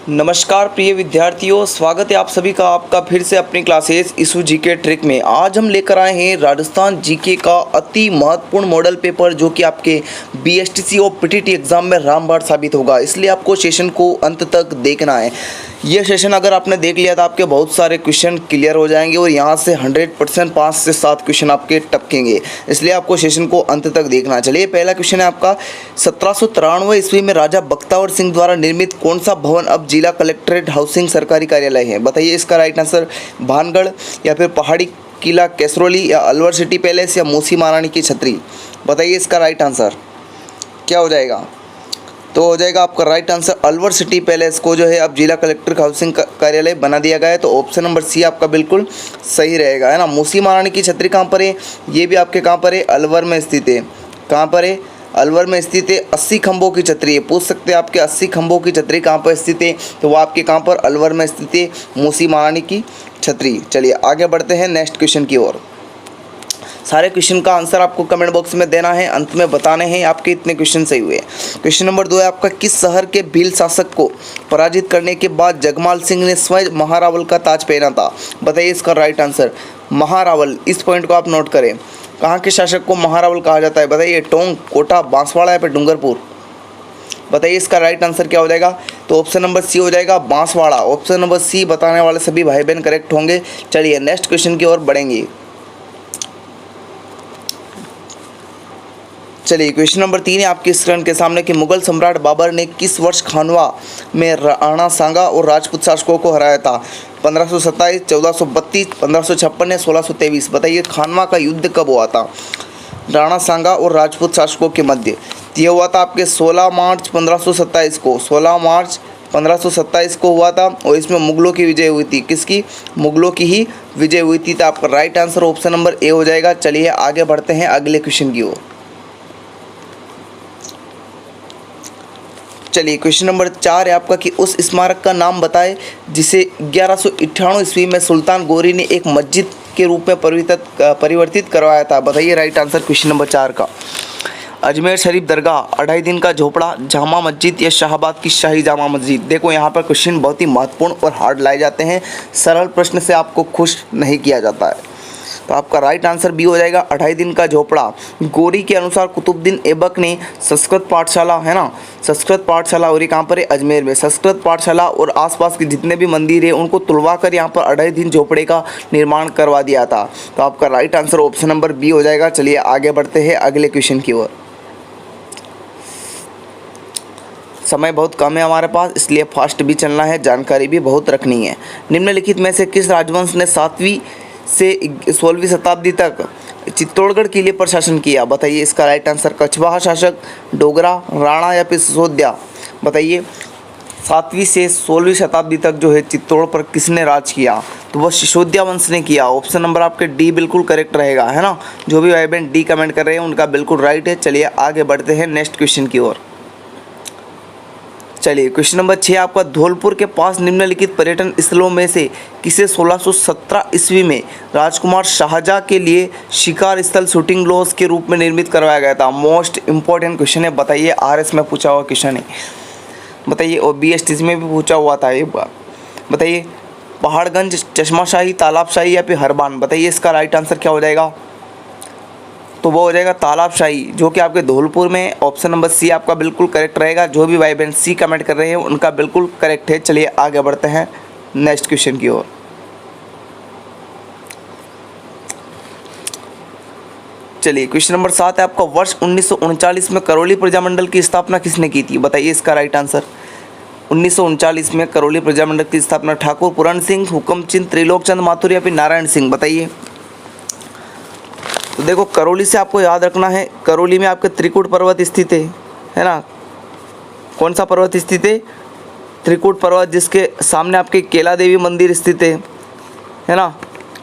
नमस्कार प्रिय विद्यार्थियों, स्वागत है आप सभी का आपका फिर से अपनी क्लासेस इशू जीके ट्रिक में। आज हम लेकर आए हैं राजस्थान जीके का अति महत्वपूर्ण मॉडल पेपर जो कि आपके बीएसटीसी और पीटीटी एग्जाम में रामबाण साबित होगा, इसलिए आपको सेशन को अंत तक देखना है। यह सेशन अगर आपने देख लिया तो आपके बहुत सारे क्वेश्चन क्लियर हो जाएंगे और यहाँ से 100% 5 से 7 क्वेश्चन आपके टपकेंगे, इसलिए आपको सेशन को अंत तक देखना। चलिए, पहला क्वेश्चन है आपका 1793 ईस्वी में राजा बख्तावर सिंह द्वारा निर्मित कौन सा भवन अब जिला कलेक्ट्रेट हाउसिंग सरकारी कार्यालय है? बताइए इसका राइट आंसर। भानगढ़ या फिर पहाड़ी किला कैसरोली या अलवर सिटी पैलेस या मूसी महारानी की छतरी? बताइए इसका राइट आंसर क्या हो जाएगा? तो हो जाएगा आपका right answer Alwar city palace को जो है अब जिला कलेक्टर हाउसिंग कार्यालय बना दिया गया है। तो ऑप्शन नंबर सी आपका बिल्कुल सही रहेगा, है ना। मूसी महारानी की छतरी कहाँ पर है? ये भी आपके कहाँ पर है? अलवर में स्थित है। कहाँ पर है? अलवर में स्थित है। 80 खंभों की छतरी है। पूछ सकते हैं आपके 80 खंभों की छतरी कहाँ पर स्थित है? तो वो आपके कहाँ पर? अलवर में स्थित है, मूसी महारानी की छतरी। चलिए आगे बढ़ते हैं नेक्स्ट क्वेश्चन की ओर। सारे क्वेश्चन का आंसर आपको कमेंट बॉक्स में देना है, अंत में बताने हैं आपके इतने क्वेश्चन सही हुए। क्वेश्चन नंबर 2 है आपका, किस शहर के भील शासक को पराजित करने के बाद जगमाल सिंह ने स्वयं महारावल का ताज पहना था? बताइए इसका राइट आंसर। महारावल, इस पॉइंट को आप नोट करें। कहाँ के शासक को महारावल कहा जाता है? बताइए टोंक, कोटा, बांसवाड़ा या फिर डूंगरपुर? बताइए इसका राइट आंसर क्या हो जाएगा? तो ऑप्शन नंबर सी हो जाएगा, बांसवाड़ा। ऑप्शन नंबर सी बताने वाले सभी भाई बहन करेक्ट होंगे। चलिए नेक्स्ट क्वेश्चन की ओर बढ़ेंगे। चलिए क्वेश्चन नंबर 3 है आपके स्क्रीन के सामने कि मुगल सम्राट बाबर ने किस वर्ष खानवा में राणा सांगा और राजपूत शासकों को हराया था? 1527, 1432, 1556 या 1623? बताइए खानवा का युद्ध कब हुआ था राणा सांगा और राजपूत शासकों के मध्य? ये हुआ था आपके 16 मार्च 1527 को। 16 मार्च 1527 को हुआ था और इसमें मुगलों की विजय हुई थी। किसकी? मुगलों की ही विजय हुई थी। तो आपका right answer option number A हो जाएगा। चलिए आगे बढ़ते हैं अगले क्वेश्चन की ओर। चलिए क्वेश्चन नंबर 4 है आपका कि उस स्मारक का नाम बताएं जिसे 1198 ईस्वी में सुल्तान गोरी ने एक मस्जिद के रूप में परिवर्तित करवाया था? बताइए राइट आंसर क्वेश्चन नंबर 4 का। अजमेर शरीफ दरगाह, 2.5 दिन का झोपड़ा, जामा मस्जिद या शाहबाद की शाही जामा मस्जिद? देखो यहाँ पर क्वेश्चन बहुत ही महत्वपूर्ण और हार्ड लाए जाते हैं, सरल प्रश्न से आपको खुश नहीं किया जाता है। तो आपका राइट आंसर बी हो जाएगा, 2.5 दिन का झोपड़ा। गोरी के अनुसार कुतुबुद्दीन ऐबक ने संस्कृत पाठशाला, है ना, संस्कृत पाठशाला, और ये कहाँ पर है? अजमेर में। संस्कृत पाठशाला और आसपास के जितने भी मंदिर है उनको तुलवा कर यहाँ पर 2.5 दिन झोपड़े का निर्माण करवा दिया था। तो आपका right answer option number B हो जाएगा। चलिए आगे बढ़ते हैं अगले क्वेश्चन की ओर। समय बहुत कम है हमारे पास, इसलिए फास्ट भी चलना है, जानकारी भी बहुत रखनी है। निम्नलिखित में से किस राजवंश ने 7वीं से 16वीं शताब्दी तक चित्तौड़गढ़ किले पर शासन किया? बताइए इसका राइट आंसर। कछवाहा शासक, डोगरा, राणा या फिर सिसोदिया? बताइए 7वीं से 16वीं शताब्दी तक जो है चित्तौड़ पर किसने राज किया? तो वह सिसोदिया वंश ने किया। ऑप्शन नंबर आपके डी बिल्कुल करेक्ट रहेगा, है ना। जो भी भाई बहन डी कमेंट कर रहे हैं उनका बिल्कुल राइट है। चलिए आगे बढ़ते हैं नेक्स्ट क्वेश्चन की ओर। चलिए क्वेश्चन नंबर 6 आपका, धौलपुर के पास निम्नलिखित पर्यटन स्थलों में से किसे 1617 ईस्वी में राजकुमार शाहजहाँ के लिए शिकार स्थल शूटिंग लॉज के रूप में निर्मित करवाया गया था? मोस्ट इंपॉर्टेंट क्वेश्चन है, बताइए। आरएस में पूछा हुआ क्वेश्चन है, बताइए, और बीएसटीसी में भी पूछा हुआ था एक बार। बताइए पहाड़गंज, चश्माशाही, तालाबशाही या फिर हरबान? बताइए इसका राइट आंसर क्या हो जाएगा? तो वो हो जाएगा तालाबशाही, जो कि आपके धौलपुर में। ऑप्शन नंबर सी आपका बिल्कुल करेक्ट रहेगा। जो भी भाई बहन सी कमेंट कर रहे हैं उनका बिल्कुल करेक्ट है। चलिए आगे बढ़ते हैं नेक्स्ट क्वेश्चन की ओर। चलिए क्वेश्चन नंबर 7 है आपका, वर्ष 1939 में करौली प्रजामंडल की स्थापना किसने की थी? बताइए इसका राइट आंसर। 1939 में करौली प्रजामंडल की स्थापना ठाकुर पूरण सिंह, हुक्मचंद, त्रिलोकचंद माथुर या फिर नारायण सिंह? बताइए। तो देखो करौली से आपको याद रखना है, करौली में आपके त्रिकुट पर्वत स्थित है ना। कौन सा पर्वत स्थित है? त्रिकुट पर्वत, जिसके सामने आपके केला देवी मंदिर स्थित है ना।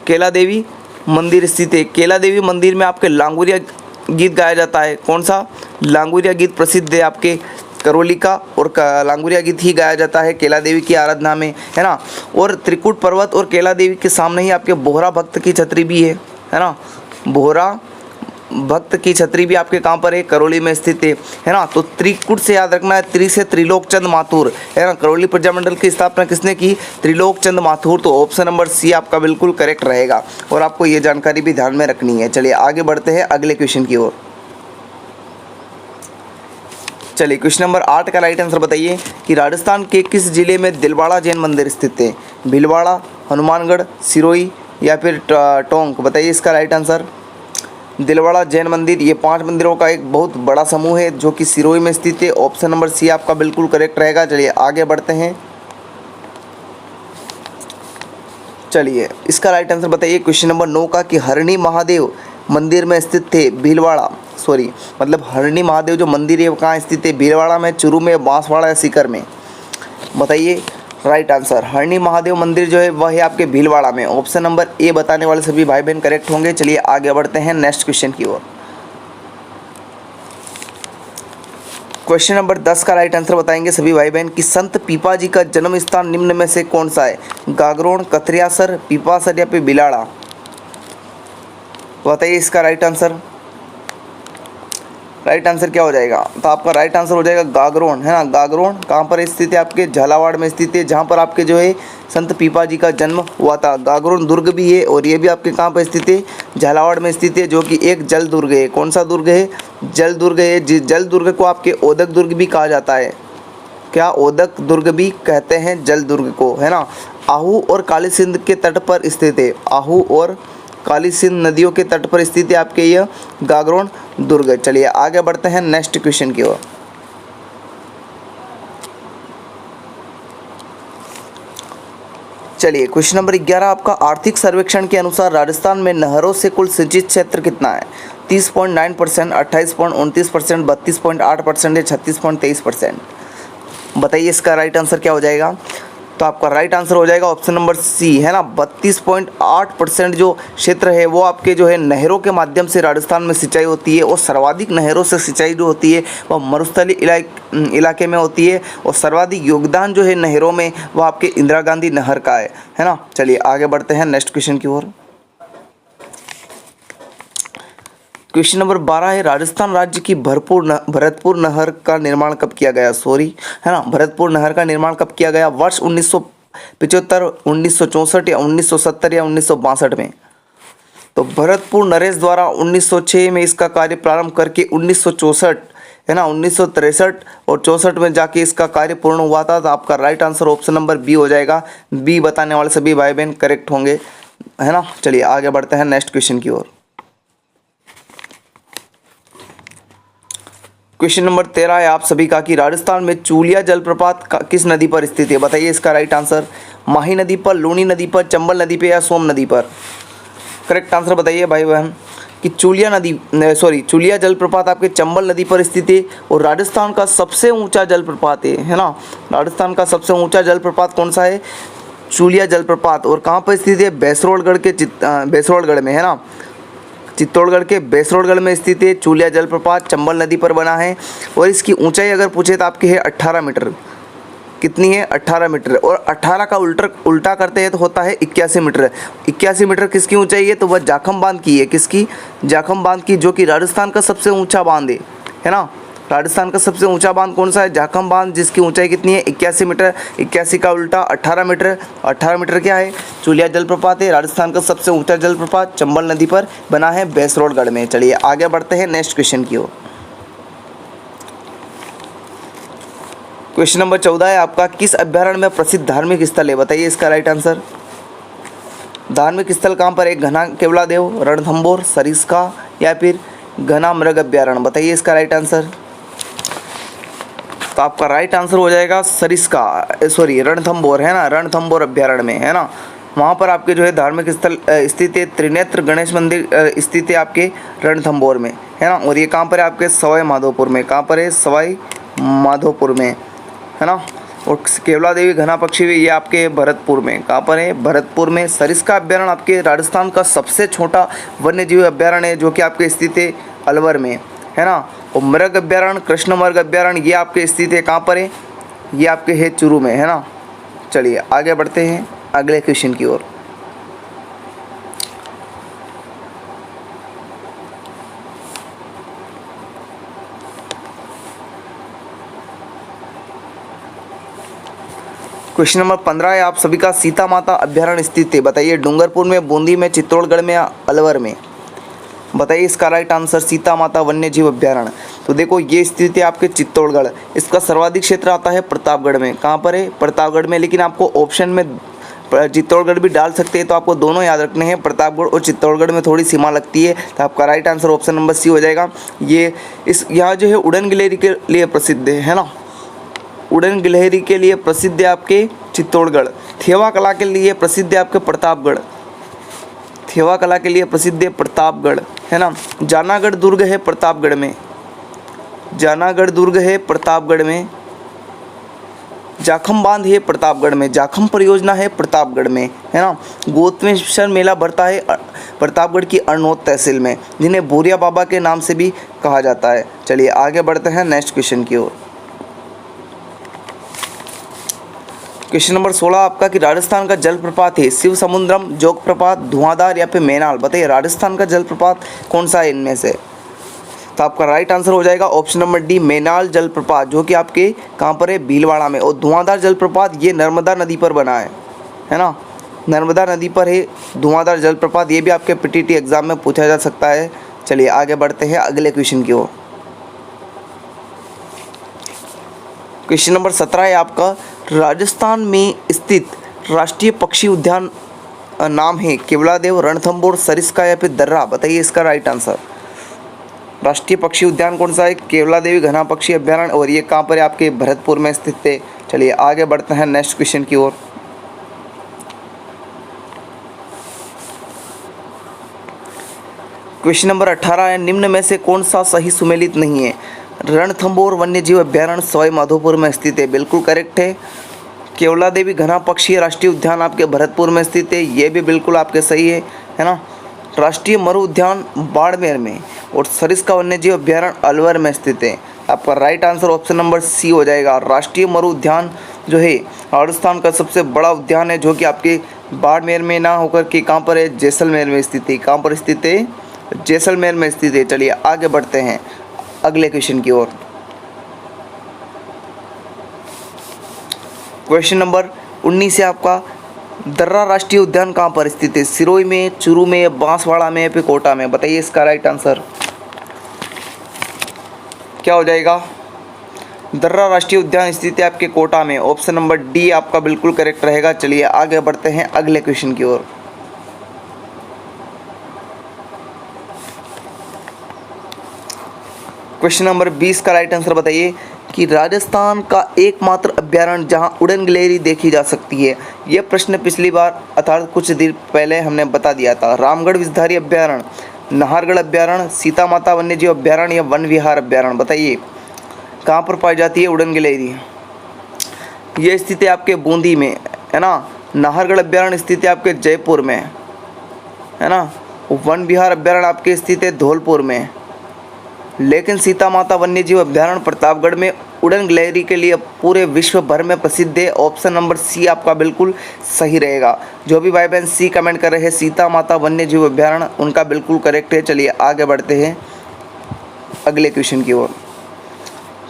केला देवी मंदिर स्थित है। केला देवी मंदिर में आपके लांगुरिया गीत गाया जाता है। कौन सा? लांगुरिया गीत प्रसिद्ध है आपके करौली का, और लांगुरिया गीत ही गाया जाता है केला देवी की आराधना में, है ना। और त्रिकुट पर्वत और केला देवी के सामने ही आपके बोहरा भक्त की छतरी भी है ना। बोहरा भक्त की छतरी भी आपके कहाँ पर है, करौली में स्थित है ना। तो त्रिकुट से याद रखना है, त्रि से त्रिलोक चंद माथुर है ना। करौली प्रजामंडल की स्थापना किसने की, त्रिलोक चंद माथुर। तो ऑप्शन नंबर सी आपका बिल्कुल करेक्ट रहेगा और आपको ये जानकारी भी ध्यान में रखनी है। चलिए आगे बढ़ते हैं अगले क्वेश्चन की ओर। चलिए क्वेश्चन नंबर 8 का राइट आंसर बताइए कि राजस्थान के किस जिले में दिलवाड़ा जैन मंदिर स्थित है। भीलवाड़ा, हनुमानगढ़, सिरोही या फिर टोंक, बताइए इसका राइट आंसर। दिलवाड़ा जैन मंदिर ये 5 मंदिरों का एक बहुत बड़ा समूह है जो कि सिरोही में स्थित है। ऑप्शन नंबर सी आपका बिल्कुल करेक्ट रहेगा। चलिए आगे बढ़ते हैं। चलिए इसका राइट आंसर बताइए क्वेश्चन नंबर 9 का कि हरणी महादेव मंदिर में स्थित थे भीलवाड़ा, मतलब हरणी महादेव जो मंदिर है वो कहाँ स्थित है, भीलवाड़ा में, चूरू में, बांसवाड़ा या सीकर में, बताइए राइट आंसर। हरणी महादेव मंदिर जो है वह है आपके भीलवाड़ा में। ऑप्शन नंबर ए बताने वाले सभी भाई बहन करेक्ट होंगे। चलिए आगे बढ़ते हैं नेक्स्ट क्वेश्चन की ओर। क्वेश्चन नंबर 10 का राइट आंसर बताएंगे सभी भाई बहन कि संत पीपा जी का जन्म स्थान निम्न में से कौन सा है। गागरोन, कथरियासर, पीपासर या फिर बिलाड़ा, बताइए इसका राइट आंसर। राइट आंसर क्या हो जाएगा, तो आपका राइट आंसर हो जाएगा गागरोन, है ना। गागरोन कहाँ पर स्थित है, आपके झालावाड़ में स्थित है, जहाँ पर आपके जो है संत पीपा जी का जन्म हुआ था। गागरोन दुर्ग भी है और ये भी आपके कहाँ पर स्थित है, झालावाड़ में स्थित है, जो कि एक जल दुर्ग है। कौन सा दुर्ग है, जल दुर्ग है। जिस जल दुर्ग को आपके ओदक दुर्ग भी कहा जाता है। क्या, ओदक दुर्ग भी कहते हैं जल दुर्ग को, है ना। आहू और काली सिंध के तट पर स्थित है। आहू और काली सिंध नदियों के तट पर स्थित है आपके यह गागरोन दुर्ग। चलिए आगे बढ़ते हैं नेक्स्ट क्वेश्चन की ओर। चलिए क्वेश्चन नंबर 11 आपका आर्थिक सर्वेक्षण के अनुसार राजस्थान में नहरों से कुल सिंचित क्षेत्र कितना है। 30.9%, 28.29%, 32.8% या 36.23%, बताइए इसका राइट आंसर क्या हो जाएगा। तो आपका राइट आंसर हो जाएगा ऑप्शन नंबर सी, है ना। 32.8% जो क्षेत्र है वो आपके जो है नहरों के माध्यम से राजस्थान में सिंचाई होती है और सर्वाधिक नहरों से सिंचाई जो होती है वह मरुस्थलीय इलाके में होती है और सर्वाधिक योगदान जो है नहरों में वो आपके इंदिरा गांधी नहर का है ना। चलिए आगे बढ़ते हैं नेक्स्ट क्वेश्चन की ओर। क्वेश्चन नंबर 12 है राजस्थान राज्य की भरतपुर नहर का निर्माण कब किया गया, है ना। भरतपुर नहर का निर्माण कब किया गया, वर्ष 1975, 1964 या 1970 या 1962 में। तो भरतपुर नरेश द्वारा 1906 में इसका कार्य प्रारंभ करके 1964, है ना, 1963 और 64 में जाके इसका कार्य पूर्ण हुआ था। तो आपका right answer option number B हो जाएगा। बी बताने वाले सभी भाई बहन करेक्ट होंगे, है ना। चलिए आगे बढ़ते हैं नेक्स्ट क्वेश्चन की ओर। क्वेश्चन नंबर 13 है आप सभी का कि राजस्थान में चूलिया जलप्रपात किस नदी पर स्थित है, बताइए इसका राइट आंसर। माही नदी पर, लूनी नदी पर, चंबल नदी पर या सोम नदी पर, करेक्ट आंसर बताइए भाई बहन। कि चूलिया जलप्रपात आपके चंबल नदी पर स्थित है और राजस्थान का सबसे ऊंचा जलप्रपात है ना। राजस्थान का सबसे ऊंचा जलप्रपात कौन सा है, चूलिया जलप्रपात। और कहाँ पर स्थित है, बेसरोड़गढ़ में, है ना। चित्तौड़गढ़ के बेसरोड़गढ़ में स्थित है चूलिया जलप्रपात, चंबल नदी पर बना है और इसकी ऊंचाई अगर पूछे तो आपकी है 18 मीटर। कितनी है, 18 मीटर। और 18 का उल्टा करते हैं तो होता है 81 मीटर। 81 मीटर किसकी ऊंचाई है, तो वह जाखम बांध की है। किसकी, जाखम बांध की, जो कि राजस्थान का सबसे ऊंचा बांध है ना। राजस्थान का सबसे ऊंचा बांध कौन सा है, जाखम बांध, जिसकी ऊंचाई कितनी है 81 मीटर। 81 का उल्टा 18 मीटर। 18 मीटर क्या है, चूलिया जलप्रपात है। राजस्थान का सबसे ऊंचा जलप्रपात चंबल नदी पर बना है बेसरोड़गढ़ में। चलिए आगे बढ़ते हैं नेक्स्ट क्वेश्चन की ओर। क्वेश्चन नंबर 14 है आपका किस अभ्यारण्य में प्रसिद्ध धार्मिक स्थल है, बताइए इसका राइट आंसर। धार्मिक स्थल कहाँ पर है, घना केवलादेव, रणथंभौर, सरिस्का या फिर घना मृग अभ्यारण्य, बताइए इसका राइट आंसर। तो आपका राइट आंसर हो जाएगा रणथंभौर, है ना। रणथंभौर अभ्यारण्य में, है ना। वहाँ पर आपके जो है धार्मिक स्थल स्थित है। त्रिनेत्र गणेश मंदिर स्थित है आपके रणथंभौर में, है ना। और ये कहाँ पर है, आपके सवाई माधोपुर में। कहाँ पर है, सवाई माधोपुर में, है ना। और केवला देवी घना पक्षी भी ये आपके भरतपुर में। कहाँ पर है, भरतपुर में। सरिस्का अभ्यारण्य आपके राजस्थान का सबसे छोटा वन्यजीव अभ्यारण्य है जो कि आपके स्थित है अलवर में, है ना। और मृग अभ्यारण्य, कृष्ण मृग अभ्यारण्य ये आपके स्थित है कहाँ पर है, ये आपके है चूरू में, है ना। चलिए आगे बढ़ते हैं अगले क्वेश्चन की ओर। क्वेश्चन नंबर 15 है आप सभी का, सीता माता अभ्यारण्य स्थित है, बताइए डूंगरपुर में, बूंदी में, चित्तौड़गढ़ में या अलवर में। बताइए इसका राइट आंसर सीता माता वन्य जीव अभ्यारण्य। तो देखो ये स्थित है आपके चित्तौड़गढ़। इसका सर्वाधिक क्षेत्र आता है प्रतापगढ़ में। कहाँ पर है? प्रतापगढ़ में। लेकिन आपको ऑप्शन में चित्तौड़गढ़ भी डाल सकते हैं, तो आपको दोनों याद रखने हैं। प्रतापगढ़ और चित्तौड़गढ़ में थोड़ी सीमा लगती है, तो आपका right answer option number C हो जाएगा। ये यहाँ जो है उड़न गिलहरी के लिए प्रसिद्ध है ना, उड़न गिलहरी के लिए प्रसिद्ध है आपके चित्तौड़गढ़। थेवा कला के लिए प्रसिद्ध है आपके प्रतापगढ़, थेवा कला के लिए प्रसिद्ध है प्रतापगढ़, है ना। जानागढ़ दुर्ग है प्रतापगढ़ में, जानागढ़ दुर्ग है प्रतापगढ़ में। जाखम बांध है प्रतापगढ़ में, जाखम परियोजना है प्रतापगढ़ में, है ना। गोतमेश्वर मेला बढ़ता है प्रतापगढ़ की अरनोद तहसील में, जिन्हें बोरिया बाबा के नाम से भी कहा जाता है। चलिए आगे बढ़ते हैं नेक्स्ट क्वेश्चन की ओर। क्वेश्चन नंबर 16 आपका, कि राजस्थान का जलप्रपात है शिव समुद्रम, जोग प्रपात, धुआंधार या फिर मैनाल। बताइए राजस्थान का जलप्रपात कौन सा है इनमें से। तो आपका राइट आंसर हो जाएगा ऑप्शन नंबर डी, मैनाल जलप्रपात, जो कि आपके कहाँ पर है? भीलवाड़ा में। और धुआंधार जलप्रपात ये नर्मदा नदी पर बना है ना, नर्मदा नदी पर है धुआंधार जलप्रपात। ये भी आपके पीटीटी एग्जाम में पूछा जा सकता है। चलिए आगे बढ़ते हैं अगले क्वेश्चन की ओर। क्वेश्चन नंबर 17 है आपका, राजस्थान में स्थित राष्ट्रीय पक्षी उद्यान नाम है केवलादेव, रणथंभौर, सरिस्का या फिर दर्रा। बताइए इसका राइट आंसर। राष्ट्रीय पक्षी उद्यान कौन सा है? केवलादेवी घना पक्षी अभ्यारण्य, और ये कहाँ पर है? आपके भरतपुर में स्थित है। चलिए आगे बढ़ते हैं नेक्स्ट क्वेश्चन की ओर। क्वेश्चन नंबर 18 है, निम्न में से कौन सा सही सुमेलित नहीं है? रणथंभौर वन्य जीव अभ्यारण्य सवाई माधोपुर में स्थित है, बिल्कुल करेक्ट है। केवलादेवी घना पक्षी राष्ट्रीय उद्यान आपके भरतपुर में स्थित है, ये भी बिल्कुल आपके सही है ना। राष्ट्रीय मरु उद्यान बाड़मेर में, और सरिस्का वन्य जीव अभ्यारण्य अलवर में स्थित है। आपका right answer option number C हो जाएगा। राष्ट्रीय मरु उद्यान जो है राजस्थान का सबसे बड़ा उद्यान है, जो कि आपके बाड़मेर में ना होकर के कहाँ पर है? जैसलमेर में स्थित है। कहाँ पर स्थित है? जैसलमेर में स्थित है। चलिए आगे बढ़ते हैं अगले क्वेश्चन की ओर। क्वेश्चन नंबर 19 है आपका, दर्रा राष्ट्रीय उद्यान कहाँ पर स्थित है? सिरोही में, चूरू में, बांसवाड़ा में, फिर कोटा में। बताइए इसका राइट आंसर क्या हो जाएगा? दर्रा राष्ट्रीय उद्यान स्थित है आपके कोटा में। ऑप्शन नंबर डी आपका बिल्कुल करेक्ट रहेगा। चलिए आगे बढ़ते हैं अगले क्वेश्चन की ओर। क्वेश्चन नंबर 20 का राइट आंसर बताइए, कि राजस्थान का एकमात्र अभ्यारण्य जहां उड़न गिलहरी देखी जा सकती है। यह प्रश्न पिछली बार अर्थात कुछ दिन पहले हमने बता दिया था। रामगढ़ विषधारी अभ्यारण्य, नाहरगढ़ अभ्यारण्य, सीता माता वन्यजीव अभ्यारण्य या वन विहार अभ्यारण्य। बताइए कहाँ पर पाई जाती है उड़न गिलहरी। ये स्थित है आपके बूंदी में, है ना। नाहरगढ़ अभ्यारण्य स्थित है आपके जयपुर में, है ना। वन विहार अभ्यारण्य आपके स्थित है धौलपुर में। लेकिन सीता माता वन्यजीव अभ्यारण्य प्रतापगढ़ में उड़न गिलहरी के लिए पूरे विश्व भर में प्रसिद्ध है। ऑप्शन नंबर सी आपका बिल्कुल सही रहेगा। जो भी भाई बहन सी कमेंट कर रहे हैं सीता माता वन्यजीव अभ्यारण्य, उनका बिल्कुल करेक्ट है। चलिए आगे बढ़ते हैं अगले क्वेश्चन की ओर।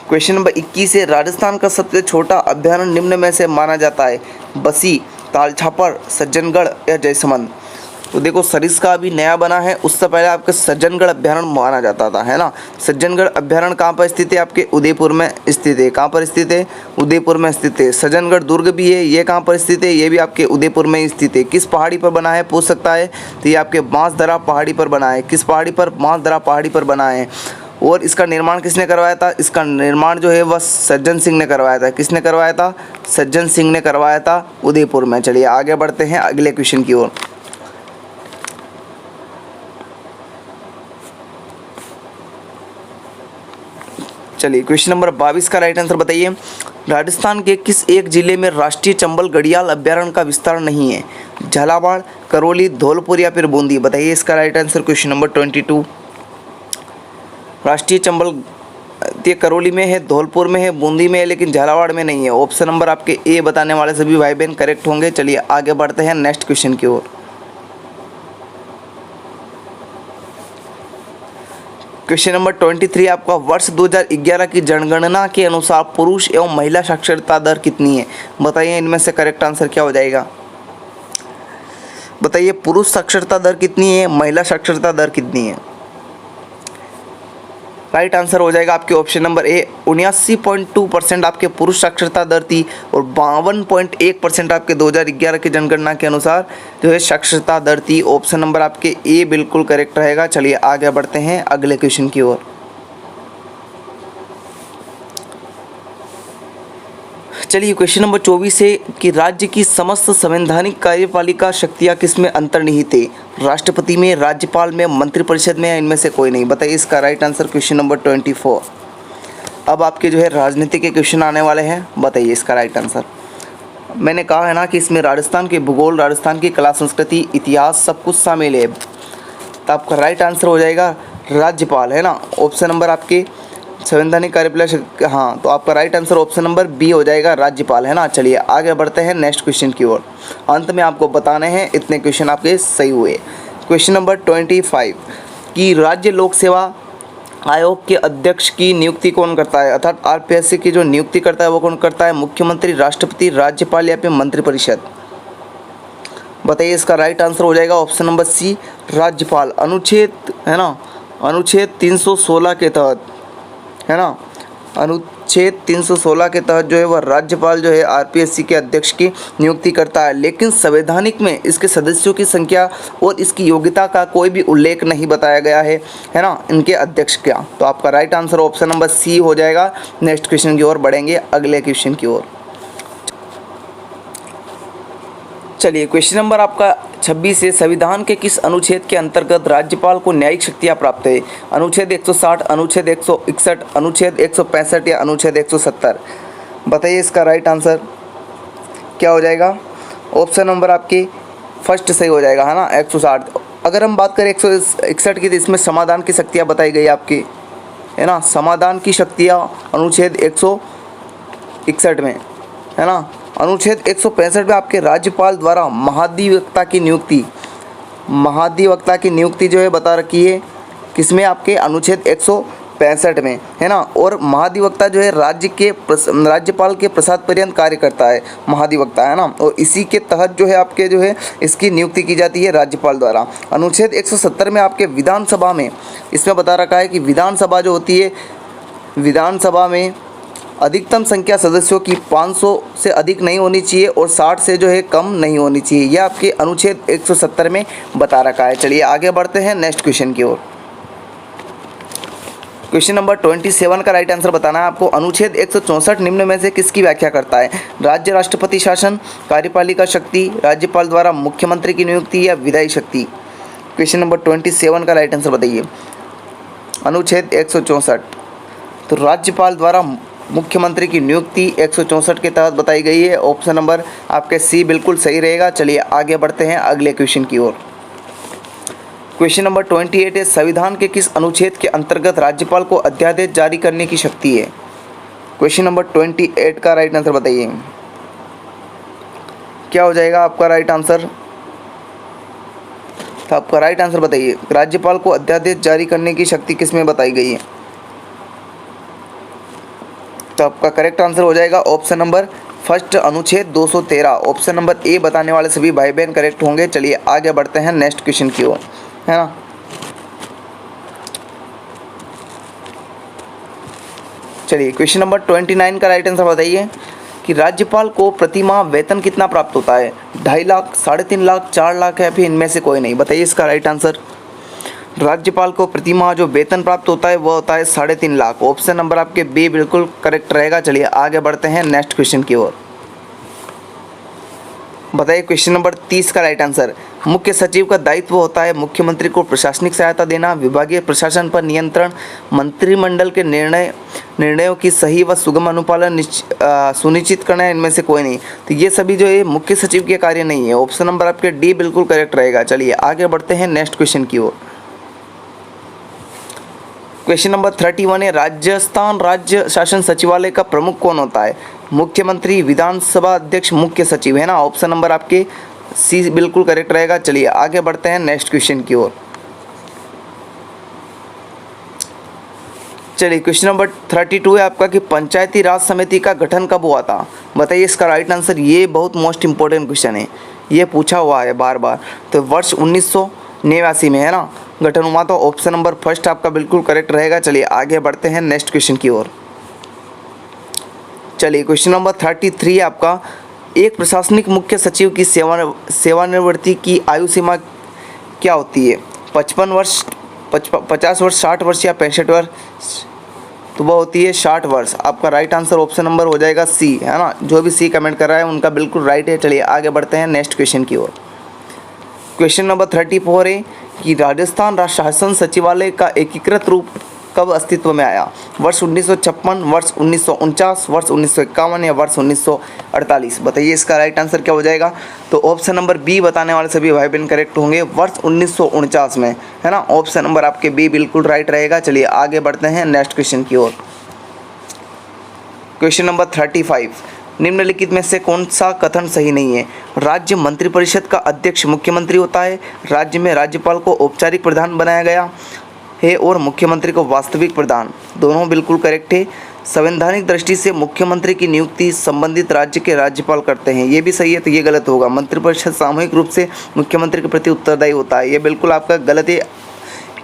क्वेश्चन नंबर 21 है, राजस्थान का सबसे छोटा अभ्यारण्य निम्न में से माना जाता है? बसी, तालछापर, सज्जनगढ़ या जयसमंद। तो देखो सरिस्का अभी नया बना है, उससे पहले आपके सज्जनगढ़ अभ्यारण्य माना जाता था, है ना। सज्जनगढ़ अभ्यारण्य कहाँ पर स्थित है? आपके उदयपुर में स्थित है। कहाँ पर स्थित है? उदयपुर में स्थित है। सज्जनगढ़ दुर्ग भी है, ये कहाँ पर स्थित है? ये भी आपके उदयपुर में स्थित है। किस पहाड़ी पर बना है पूछ सकता है, तो ये आपके बांसदरा पहाड़ी पर बना है। किस पहाड़ी पर? बांसदरा पहाड़ी पर बना है। और इसका निर्माण किसने करवाया था? इसका निर्माण जो है वह सज्जन सिंह ने करवाया था। किसने करवाया था? सज्जन सिंह ने करवाया था उदयपुर में। चलिए आगे बढ़ते हैं अगले क्वेश्चन की ओर। चलिए क्वेश्चन नंबर 22 का राइट आंसर बताइए, राजस्थान के किस एक जिले में राष्ट्रीय चंबल घड़ियाल अभ्यारण्य का विस्तार नहीं है? झालावाड़, करौली, धौलपुर या फिर बूंदी। बताइए इसका राइट आंसर। क्वेश्चन नंबर 22, राष्ट्रीय चंबल ये करौली में है, धौलपुर में है, बूंदी में है, लेकिन झालावाड़ में नहीं है। ऑप्शन नंबर आपके ए बताने वाले सभी भाई बहन करेक्ट होंगे। चलिए आगे बढ़ते हैं नेक्स्ट क्वेश्चन की ओर। क्वेश्चन नंबर 23 आपका वर्ष 2011 की जनगणना के अनुसार पुरुष एवं महिला साक्षरता दर कितनी है? बताइए इनमें से करेक्ट आंसर क्या हो जाएगा? बताइए पुरुष साक्षरता दर कितनी है, महिला साक्षरता दर कितनी है? राइट आंसर हो जाएगा आपके ऑप्शन नंबर ए 79.2% आपके पुरुष साक्षरता दर थी और 52.1% आपके 2011 की जनगणना के अनुसार जो है साक्षरता दर थी। ऑप्शन नंबर आपके ए बिल्कुल करेक्ट रहेगा। चलिए आगे बढ़ते हैं अगले क्वेश्चन की ओर। चलिए क्वेश्चन नंबर 24 है कि राज्य की समस्त संवैधानिक कार्यपालिका शक्तियाँ किसमें अंतर्निहित है? राष्ट्रपति में, राज्यपाल में, मंत्रिपरिषद में या इनमें से कोई नहीं? बताइए इसका राइट आंसर क्वेश्चन नंबर 24। अब आपके जो है राजनीति के क्वेश्चन आने वाले हैं, बताइए इसका राइट आंसर। मैंने कहा है ना कि इसमें राजस्थान के भूगोल, राजस्थान की कला संस्कृति, इतिहास सब कुछ शामिल है। तो आपका राइट आंसर हो जाएगा राज्यपाल, है ना। ऑप्शन नंबर आपके संवैधानिक कार्यपालिका, हाँ, तो आपका right answer option number B हो जाएगा राज्यपाल, है ना। चलिए आगे बढ़ते हैं नेक्स्ट क्वेश्चन की ओर। अंत में आपको बताने हैं इतने क्वेश्चन आपके सही हुए। क्वेश्चन नंबर 25 कि राज्य लोक सेवा आयोग के अध्यक्ष की नियुक्ति कौन करता है? अर्थात आरपीएससी की जो नियुक्ति करता है वो कौन करता है? मुख्यमंत्री, राष्ट्रपति, राज्यपाल या फिर मंत्रिपरिषद? बताइए इसका राइट आंसर हो जाएगा ऑप्शन नंबर सी राज्यपाल। अनुच्छेद, है ना, अनुच्छेद 316 के तहत, है ना, अनुच्छेद 316 के तहत जो है वह राज्यपाल जो है आरपीएससी के अध्यक्ष की नियुक्ति करता है। लेकिन संवैधानिक में इसके सदस्यों की संख्या और इसकी योग्यता का कोई भी उल्लेख नहीं बताया गया है ना, इनके अध्यक्ष का। तो आपका right answer option number C हो जाएगा। नेक्स्ट क्वेश्चन की ओर बढ़ेंगे, अगले क्वेश्चन की ओर। चलिए क्वेश्चन नंबर आपका 26 है, संविधान के किस अनुच्छेद के अंतर्गत राज्यपाल को न्यायिक शक्तियाँ प्राप्त है? अनुच्छेद 160, अनुच्छेद 161, अनुच्छेद 165 या अनुच्छेद 170? बताइए इसका राइट आंसर क्या हो जाएगा? ऑप्शन नंबर आपकी फर्स्ट सही हो जाएगा, है ना, 160। अगर हम बात करें 161 की, तो इसमें समाधान की शक्तियाँ बताई गई आपकी, है ना, समाधान की शक्तियाँ अनुच्छेद 161 में, है ना। अनुच्छेद 165 में आपके राज्यपाल द्वारा महाधिवक्ता की नियुक्ति जो है बता रखी है, किसमें? आपके अनुच्छेद 165 में, है ना। और महाधिवक्ता जो है राज्यपाल के प्रसाद पर्यंत कार्य करता है, महाधिवक्ता, है ना। और इसी के तहत जो है आपके जो है इसकी नियुक्ति की जाती है राज्यपाल द्वारा। अनुच्छेद 170 में आपके विधानसभा में इसमें बता रखा है कि विधानसभा जो होती है, विधानसभा में अधिकतम संख्या सदस्यों की 500 से अधिक नहीं होनी चाहिए और 60 से जो है कम नहीं होनी चाहिए। यह आपके अनुच्छेद 170 में बता रखा है। चलिए आगे बढ़ते हैं नेक्स्ट क्वेश्चन की ओर। क्वेश्चन नंबर 27 का राइट आंसर बताना है आपको। अनुच्छेद 164 निम्न में से किसकी व्याख्या करता है? राज्य राष्ट्रपति शासन, कार्यपालिका शक्ति, राज्यपाल द्वारा मुख्यमंत्री की नियुक्ति या विधायी शक्ति? क्वेश्चन नंबर 27 का राइट आंसर बताइए। अनुच्छेद 164, तो राज्यपाल द्वारा मुख्यमंत्री की नियुक्ति 164 के तहत बताई गई है। ऑप्शन नंबर आपके सी बिल्कुल सही रहेगा। चलिए आगे बढ़ते हैं अगले क्वेश्चन की ओर। क्वेश्चन नंबर 28 है, संविधान के किस अनुच्छेद के अंतर्गत राज्यपाल को अध्यादेश जारी करने की शक्ति है? क्वेश्चन नंबर 28 का राइट आंसर बताइए, क्या हो जाएगा आपका राइट आंसर? तो आपका राइट आंसर बताइए, राज्यपाल को अध्यादेश जारी करने की शक्ति किसमें बताई गई है? तो आपका करेक्ट आंसर हो जाएगा ऑप्शन नंबर फर्स्ट, अनुच्छेद 213। ऑप्शन नंबर ए बताने वाले सभी भाई बहन करेक्ट होंगे। चलिए आगे बढ़ते हैं नेक्स्ट क्वेश्चन की ओर, है ना। चलिए क्वेश्चन नंबर 29 का राइट आंसर बताइए कि राज्यपाल को प्रतिमाह वेतन कितना प्राप्त होता है? 2.5 लाख, 3.5 लाख, 4 लाख है, फिर इनमें से कोई नहीं? बताइए इसका राइट आंसर। राज्यपाल को प्रतिमाह जो वेतन प्राप्त होता है वह होता है 3.5 लाख। ऑप्शन नंबर आपके बी बिल्कुल करेक्ट रहेगा। चलिए आगे बढ़ते हैं नेक्स्ट क्वेश्चन की ओर। बताइए क्वेश्चन नंबर 30 का राइट आंसर। मुख्य सचिव का दायित्व होता है मुख्यमंत्री को प्रशासनिक सहायता देना, विभागीय प्रशासन पर नियंत्रण, मंत्रिमंडल के निर्णयों की सही व सुगम अनुपालन सुनिश्चित करना है, इनमें से कोई नहीं? तो ये सभी जो है मुख्य सचिव के कार्य नहीं है। ऑप्शन नंबर आपके डी बिल्कुल करेक्ट रहेगा। चलिए आगे बढ़ते हैं नेक्स्ट क्वेश्चन की ओर। क्वेश्चन नंबर 31 है, राजस्थान राज्य शासन सचिवालय का प्रमुख कौन होता है? मुख्यमंत्री, विधानसभा अध्यक्ष, मुख्य सचिव, है ना। ऑप्शन नंबर आपके सी बिल्कुल करेक्ट रहेगा। चलिए आगे बढ़ते हैं नेक्स्ट क्वेश्चन की ओर। चलिए क्वेश्चन नंबर 32 है आपका कि पंचायती राज समिति का गठन कब हुआ था। बताइए इसका राइट आंसर। ये बहुत मोस्ट इंपॉर्टेंट क्वेश्चन है, ये पूछा हुआ है बार बार। तो वर्ष 1989 में है ना गठन हुआ। तो ऑप्शन नंबर फर्स्ट आपका बिल्कुल करेक्ट रहेगा। चलिए आगे बढ़ते हैं नेक्स्ट क्वेश्चन की ओर। चलिए क्वेश्चन नंबर 33 है आपका, एक प्रशासनिक मुख्य सचिव की सेवानिवृत्ति की आयु सीमा क्या होती है। 55 वर्ष, 50 वर्ष, 60 वर्ष या 65 वर्ष। तो वो होती है 60 वर्ष। आपका राइट आंसर ऑप्शन नंबर हो जाएगा सी, है ना। जो भी सी कमेंट कर रहा है उनका बिल्कुल राइट है। चलिए आगे बढ़ते हैं नेक्स्ट क्वेश्चन की ओर। क्वेश्चन नंबर 34 है कि राजस्थान राज्य शासन सचिवालय का एकीकृत रूप कब अस्तित्व में आया। वर्ष 1956, वर्ष 1949, वर्ष 1951 या वर्ष 1948। बताइए इसका राइट आंसर क्या हो जाएगा। तो ऑप्शन नंबर बी बताने वाले सभी भाई बहन करेक्ट होंगे, वर्ष 1949 में, है ना। ऑप्शन नंबर आपके बी बिल्कुल राइट रहेगा। चलिए आगे बढ़ते हैं नेक्स्ट क्वेश्चन की ओर। क्वेश्चन नंबर 35, निम्नलिखित में से कौन सा कथन सही नहीं है। राज्य मंत्रिपरिषद का अध्यक्ष मुख्यमंत्री होता है, राज्य में राज्यपाल को औपचारिक प्रधान बनाया गया है और मुख्यमंत्री को वास्तविक प्रधान। दोनों बिल्कुल करेक्ट है। संवैधानिक दृष्टि से मुख्यमंत्री की नियुक्ति संबंधित राज्य के राज्यपाल करते हैं, ये भी सही है। तो ये गलत होगा। मंत्रिपरिषद सामूहिक रूप से मुख्यमंत्री के प्रति उत्तरदायी होता है, ये बिल्कुल आपका गलत है।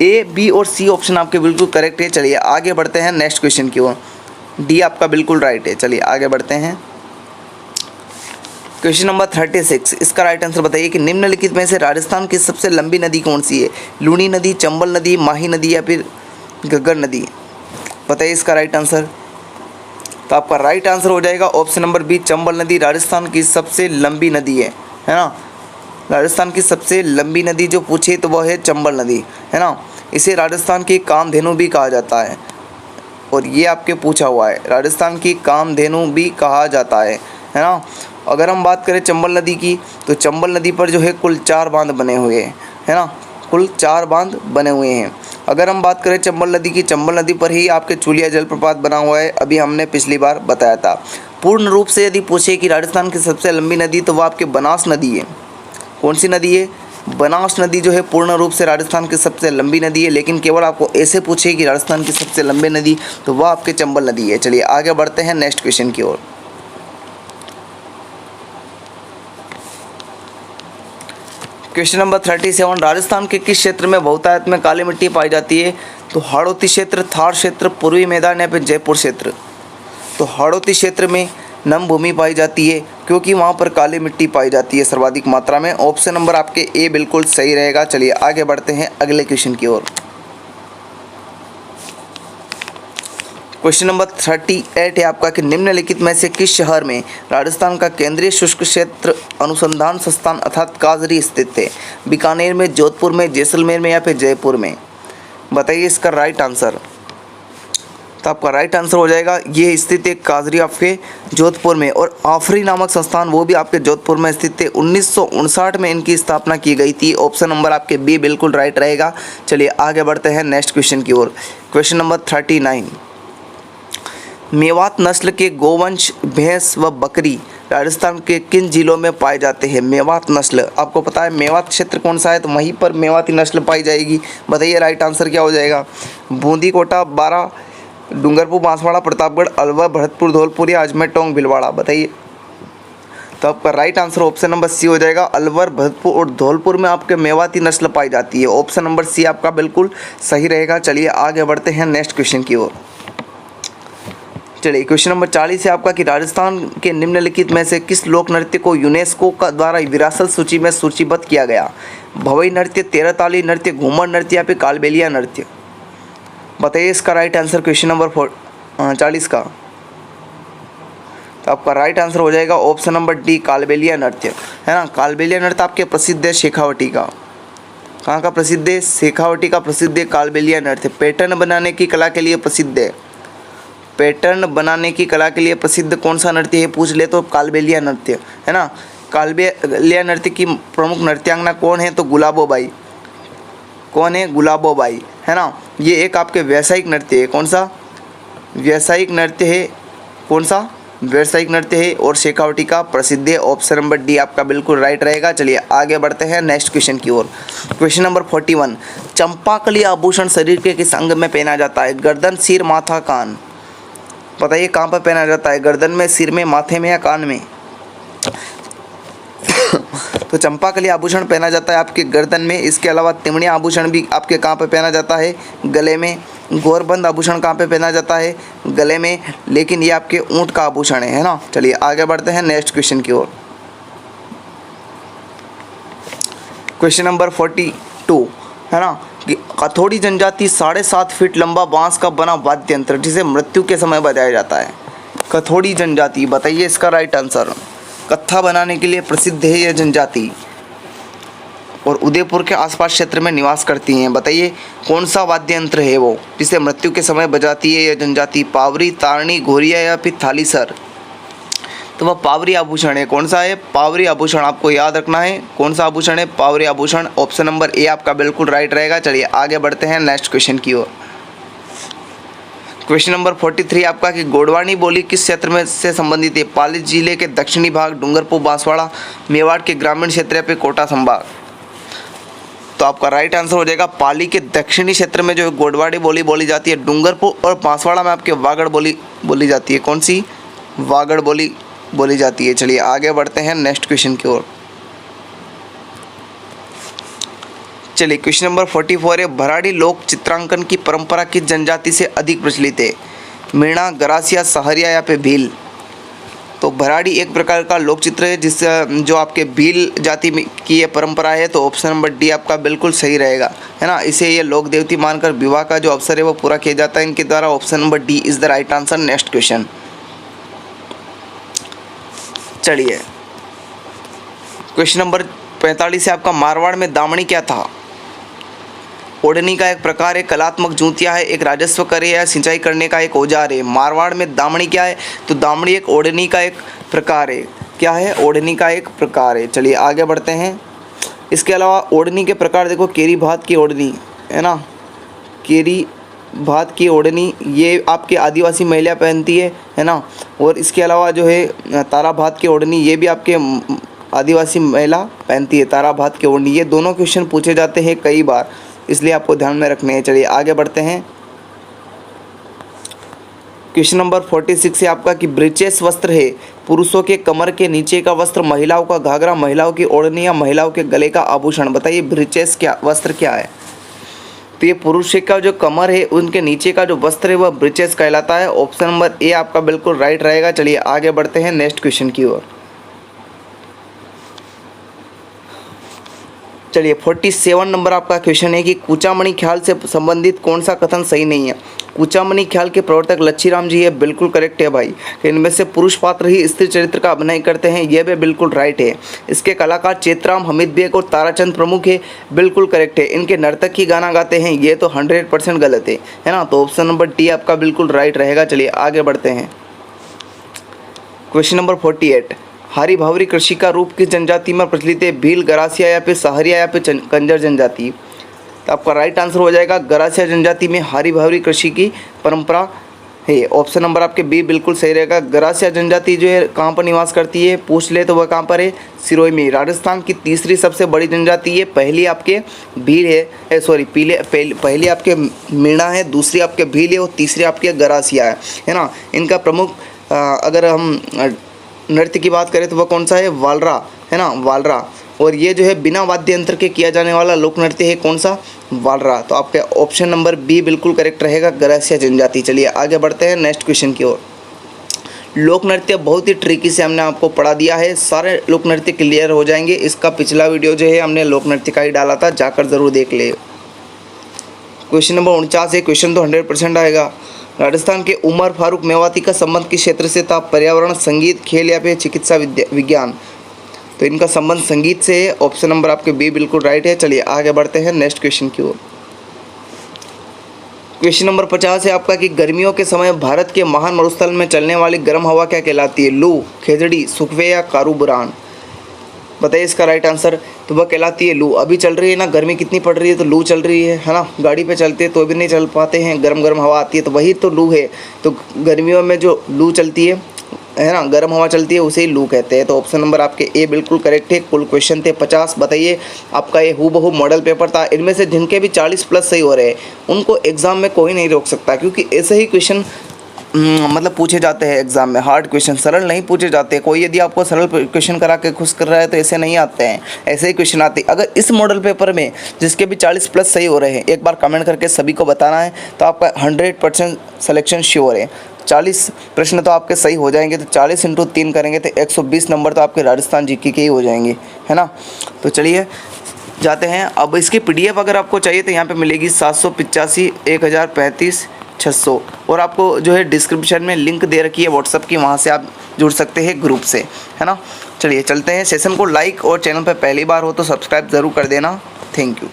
ए, बी और सी ऑप्शन आपके बिल्कुल करेक्ट है। चलिए आगे बढ़ते हैं नेक्स्ट क्वेश्चन की ओर। डी आपका बिल्कुल राइट है। चलिए आगे बढ़ते हैं क्वेश्चन नंबर 36, इसका राइट आंसर बताइए कि निम्नलिखित में से राजस्थान की सबसे लंबी नदी कौन सी है। लूनी नदी, चंबल नदी, माही नदी या फिर घग्गर नदी। बताइए इसका राइट आंसर। तो आपका राइट आंसर हो जाएगा ऑप्शन नंबर बी, चंबल नदी राजस्थान की सबसे लंबी नदी है ना। राजस्थान की सबसे लंबी नदी जो पूछे तो वह है चंबल नदी, है ना। इसे राजस्थान की कामधेनु भी कहा जाता है, और ये आपके पूछा हुआ है। राजस्थान की कामधेनु भी कहा जाता है ना। अगर हम बात करें चंबल नदी की, तो चंबल नदी पर जो है कुल 4 बांध बने हुए हैं, है ना। कुल 4 बांध बने हुए हैं। अगर हम बात करें चंबल नदी की, चंबल नदी पर ही आपके चूलिया जलप्रपात बना हुआ है, अभी हमने पिछली बार बताया था। पूर्ण रूप से यदि पूछे कि राजस्थान की सबसे लंबी नदी, तो वह आपके बनास नदी है। कौन सी नदी है। बनास नदी जो है पूर्ण रूप से राजस्थान की सबसे लंबी नदी है। लेकिन केवल आपको ऐसे पूछे कि राजस्थान की सबसे लंबी नदी, तो वह आपके चंबल नदी है। चलिए आगे बढ़ते हैं नेक्स्ट क्वेश्चन की ओर। क्वेश्चन नंबर 37, राजस्थान के किस क्षेत्र में बहुतायत में काली मिट्टी पाई जाती है। तो हाड़ौती क्षेत्र, थार क्षेत्र, पूर्वी मैदान या फिर जयपुर क्षेत्र। तो हाड़ौती क्षेत्र में नम भूमि पाई जाती है, क्योंकि वहाँ पर काली मिट्टी पाई जाती है सर्वाधिक मात्रा में। ऑप्शन नंबर आपके ए बिल्कुल सही रहेगा। चलिए आगे बढ़ते हैं अगले क्वेश्चन की ओर। क्वेश्चन नंबर 38 है आपका कि निम्नलिखित में से किस शहर में राजस्थान का केंद्रीय शुष्क क्षेत्र अनुसंधान संस्थान अर्थात काजरी स्थित है। बीकानेर में, जोधपुर में, जैसलमेर में या फिर जयपुर में। बताइए इसका राइट आंसर। तो आपका राइट आंसर हो जाएगा, ये स्थित है काजरी आपके जोधपुर में, और आफरी नामक संस्थान वो भी आपके जोधपुर में स्थित है। 1959 में इनकी स्थापना की गई थी। ऑप्शन नंबर आपके बी बिल्कुल राइट रहेगा। चलिए आगे बढ़ते हैं नेक्स्ट क्वेश्चन की ओर। क्वेश्चन नंबर 39, मेवात नस्ल के गोवंश भैंस व बकरी राजस्थान के किन जिलों में पाए जाते हैं। मेवात नस्ल, आपको पता है मेवात क्षेत्र कौन सा है, तो वहीं पर मेवाती नस्ल पाई जाएगी। बताइए राइट आंसर क्या हो जाएगा। बूंदी, कोटा, बारा, डूंगरपुर, बांसवाड़ा, प्रतापगढ़, अलवर, भरतपुर, धौलपुर या अजमेर, टोंक, भीलवाड़ा। बताइए। तो आपका right answer option number C हो जाएगा। अलवर, भरतपुर और धौलपुर में आपके मेवाती नस्ल पाई जाती है। ऑप्शन नंबर सी आपका बिल्कुल सही रहेगा। चलिए आगे बढ़ते हैं नेक्स्ट क्वेश्चन की ओर। चलिए क्वेश्चन नंबर 40 है आपका कि राजस्थान के निम्नलिखित में से किस लोक नृत्य को यूनेस्को का द्वारा विरासत सूची में सूचीबद्ध किया गया। भवई नृत्य, तेरह ताली नृत्य, घूमर नृत्य या फिर कालबेलिया नृत्य। बताइए इसका राइट आंसर क्वेश्चन नंबर 40 का। तो आपका राइट आंसर हो जाएगा ऑप्शन नंबर डी, कालबेलिया नृत्य, है ना। कालबेलिया नृत्य आपके प्रसिद्ध है शेखावटी का। कहाँ का प्रसिद्ध है। शेखावटी का प्रसिद्ध है कालबेलिया नृत्य। पैटर्न बनाने की कला के लिए प्रसिद्ध है। पैटर्न बनाने की कला के लिए प्रसिद्ध कौन सा नृत्य है पूछ ले तो कालबेलिया नृत्य, है ना। कालबेलिया नृत्य की प्रमुख नृत्यांगना कौन है, तो गुलाबोबाई। कौन है, गुलाबोबाई, है ना। ये एक आपके व्यावसायिक नृत्य है। कौन सा, व्यावसायिक नृत्य है। कौन सा, व्यावसायिक नृत्य है और शेखावटी का प्रसिद्ध है। ऑप्शन नंबर डी आपका बिल्कुल राइट रहेगा। चलिए आगे बढ़ते हैं नेक्स्ट क्वेश्चन की ओर। क्वेश्चन नंबर 41, चंपाकली आभूषण शरीर के किस अंग में पहना जाता है? गर्दन, सिर, माथा, कान। बताइए कहाँ पर पहना जाता है? गर्दन में, सिर में, माथे में या कान में? तो चंपाकली आभूषण पहना जाता है आपके गर्दन में। इसके अलावा तिमणिया आभूषण भी आपके कहाँ पे पहना जाता है? गले में। गौरबंद आभूषण कहाँ पे पहना जाता है? गले में। लेकिन ये आपके ऊंट का आभूषण है ना। चलिए आगे बढ़ते हैं नेक्स्ट क्वेश्चन की ओर। क्वेश्चन नंबर 42 है ना कि कथोड़ी जनजाति 7.5 फीट लंबा बांस का बना वाद्य यंत्र जिसे मृत्यु के समय बजाया जाता है। कथोड़ी जनजाति, बताइए इसका राइट आंसर। कत्था बनाने के लिए प्रसिद्ध है यह जनजाति और उदयपुर के आसपास क्षेत्र में निवास करती हैं। बताइए कौन सा वाद्य यंत्र है वो जिसे मृत्यु के समय बजाती है यह जनजाति? पावरी, तारणी, घोरिया या फिर थालीसर? तो वह पावरी आभूषण है। कौन सा है? पावरी आभूषण। आपको याद रखना है कौन सा आभूषण है? पावरी आभूषण। ऑप्शन नंबर ए आपका बिल्कुल राइट रहेगा। चलिए आगे बढ़ते हैं नेक्स्ट क्वेश्चन की ओर। क्वेश्चन नंबर 43 आपका कि गोडवानी बोली किस क्षेत्र में से संबंधित है? पाली जिले के दक्षिणी भाग, डूंगरपुर, बांसवाड़ा, मेवाड़ के ग्रामीण क्षेत्र या फिर कोटा संभाग? तो आपका राइट आंसर हो जाएगा पाली के दक्षिणी क्षेत्र में जो गोडवाड़ी बोली बोली जाती है। डूंगरपुर और बांसवाड़ा में आपके वागड़ बोली बोली जाती है। कौन सी? वागड़ बोली बोली जाती है। चलिए आगे बढ़ते हैं नेक्स्ट क्वेश्चन की ओर। चलिए क्वेश्चन नंबर 44 है भराड़ी लोक चित्रांकन की परंपरा किस जनजाति से अधिक प्रचलित है? मीणा, गरासिया, सहरिया या फिर भील? तो भराड़ी एक प्रकार का लोक चित्र है जिस जो आपके भील जाति में की ये परंपरा है। तो ऑप्शन नंबर डी आपका बिल्कुल सही रहेगा, है ना। इसे ये लोक देवती मानकर विवाह का जो अवसर है वो पूरा किया जाता है इनके द्वारा। Option number D is the right answer. Next question. चलिए क्वेश्चन नंबर 45 है आपका मारवाड़ में दामनी क्या था? ओढ़नी का एक प्रकार है, कलात्मक जूतियाँ है, एक राजस्व करे या सिंचाई करने का एक औजार है। मारवाड़ में दामनी क्या है? तो दामनी एक ओढ़नी का एक प्रकार है। क्या है? ओढ़नी का एक प्रकार है। चलिए आगे बढ़ते हैं। इसके अलावा ओढ़नी के प्रकार देखो, केरी भात की ओढ़नी है ना, केरी भात की ओढ़नी ये आपके आदिवासी महिला पहनती है ना। और इसके अलावा जो है तारा भात की ओढ़नी ये भी आपके आदिवासी महिला पहनती है। तारा भात की ओढ़नी, ये दोनों क्वेश्चन पूछे जाते हैं कई बार, इसलिए आपको ध्यान में रखने हैं। चलिए आगे बढ़ते हैं। क्वेश्चन नंबर 46 है आपका कि ब्रीचेस वस्त्र है पुरुषों के कमर के नीचे का वस्त्र, महिलाओं का घाघरा, महिलाओं की ओढ़नी या महिलाओं के गले का आभूषण? बताइए ब्रीचेस क्या वस्त्र क्या है? तो ये पुरुष का जो कमर है उनके नीचे का जो वस्त्र है वह ब्रीचेस कहलाता है। ऑप्शन नंबर ए आपका बिल्कुल राइट रहेगा। चलिए आगे बढ़ते हैं नेक्स्ट क्वेश्चन की ओर। चलिए 47 नंबर आपका क्वेश्चन है कि कूचामणि ख्याल से संबंधित कौन सा कथन सही नहीं है? कूचामणि ख्याल के प्रवर्तक लच्छीराम जी है, बिल्कुल करेक्ट है भाई। इनमें से पुरुष पात्र ही स्त्री चरित्र का अभिनय करते हैं, यह भी बिल्कुल राइट है। इसके कलाकार चेतराम, हमीद बेग और ताराचंद प्रमुख है, बिल्कुल करेक्ट है। इनके नर्तक ही गाना गाते हैं, ये तो 100% गलत है ना। तो ऑप्शन नंबर डी आपका बिल्कुल राइट रहेगा। चलिए आगे बढ़ते हैं। क्वेश्चन नंबर 48 हारी भावरी कृषि का रूप किस जनजाति में प्रचलित है? भील, गरासिया या फिर सहरिया या फिर कंजर जनजाति? तो आपका राइट आंसर हो जाएगा गरासिया जनजाति में हारी भावरी कृषि की परंपरा है। ऑप्शन नंबर आपके बी बिल्कुल सही रहेगा। गरासिया जनजाति जो है कहाँ पर निवास करती है पूछ ले तो वह कहाँ पर है? सिरोही में। राजस्थान की तीसरी सबसे बड़ी जनजाति है। पहली आपके भील है, पहली आपके मीणा है, दूसरी आपके भील है और तीसरी आपके गरासिया है ना। इनका प्रमुख अगर हम नृत्य की बात करें तो वह कौन सा है? वालरा है ना, वालरा। और ये जो है बिना वाद्य यंत्र के किया जाने वाला लोक नृत्य है कौन सा? वालरा। तो आपके ऑप्शन नंबर बी बिल्कुल करेक्ट रहेगा, गरासिया जनजाति। चलिए आगे बढ़ते हैं नेक्स्ट क्वेश्चन की ओर। लोक नृत्य बहुत ही ट्रिकी से हमने आपको पढ़ा दिया है, सारे लोक नृत्य क्लियर हो जाएंगे। इसका पिछला वीडियो जो है हमने लोक नृत्य का ही डाला था, जाकर ज़रूर देख ले। क्वेश्चन नंबर 49 है, क्वेश्चन तो 100% आएगा। राजस्थान के उमर फारूक मेवाती का संबंध किस क्षेत्र से था? पर्यावरण, संगीत, खेल या फिर चिकित्सा विज्ञान? तो इनका संबंध संगीत से है। ऑप्शन नंबर आपके बी बिल्कुल राइट है। चलिए आगे बढ़ते हैं नेक्स्ट क्वेश्चन की ओर। क्वेश्चन नंबर 50 है आपका कि गर्मियों के समय भारत के महान मरुस्थल में चलने वाली गर्म हवा क्या कहलाती है? लू, खेजड़ी, सुखवे या कारूबुरान? बताइए इसका राइट आंसर। तो वह कहलाती है लू। अभी चल रही है ना, गर्मी कितनी पड़ रही है तो लू चल रही है ना। गाड़ी पे चलते तो भी नहीं चल पाते हैं, गर्म गर्म हवा आती है तो वही तो लू है। तो गर्मियों में जो लू चलती है है ना, गर्म हवा चलती है उसे ही लू कहते हैं। तो ऑप्शन नंबर आपके ए बिल्कुल करेक्ट है। कुल क्वेश्चन थे 50। बताइए आपका ये हूबहू मॉडल पेपर था। इनमें से जिनके भी 40 प्लस सही हो रहे हैं उनको एग्ज़ाम में कोई नहीं रोक सकता, क्योंकि ऐसे ही क्वेश्चन मतलब पूछे जाते हैं एग्जाम में। हार्ड क्वेश्चन, सरल नहीं पूछे जाते। कोई यदि आपको सरल क्वेश्चन करा के खुश कर रहा है तो ऐसे नहीं आते हैं, ऐसे ही क्वेश्चन आते हैं। अगर इस मॉडल पेपर में जिसके भी 40 प्लस सही हो रहे हैं, एक बार कमेंट करके सभी को बताना है, तो आपका 100% सिलेक्शन श्योर है। 40 प्रश्न तो आपके सही हो जाएंगे, तो 40 × 3 करेंगे तो 120 नंबर तो आपके राजस्थान जीके के ही हो जाएंगे, है ना। तो चलिए जाते हैं। अब इसकी PDF अगर आपको चाहिए तो यहाँ पे मिलेगी 785, 1035, 600। और आपको जो है डिस्क्रिप्शन में लिंक दे रखी है व्हाट्सअप की, वहाँ से आप जुड़ सकते हैं ग्रुप से, है ना। चलिए चलते हैं। सेशन को लाइक और चैनल पर पहली बार हो तो सब्सक्राइब ज़रूर कर देना। Thank you.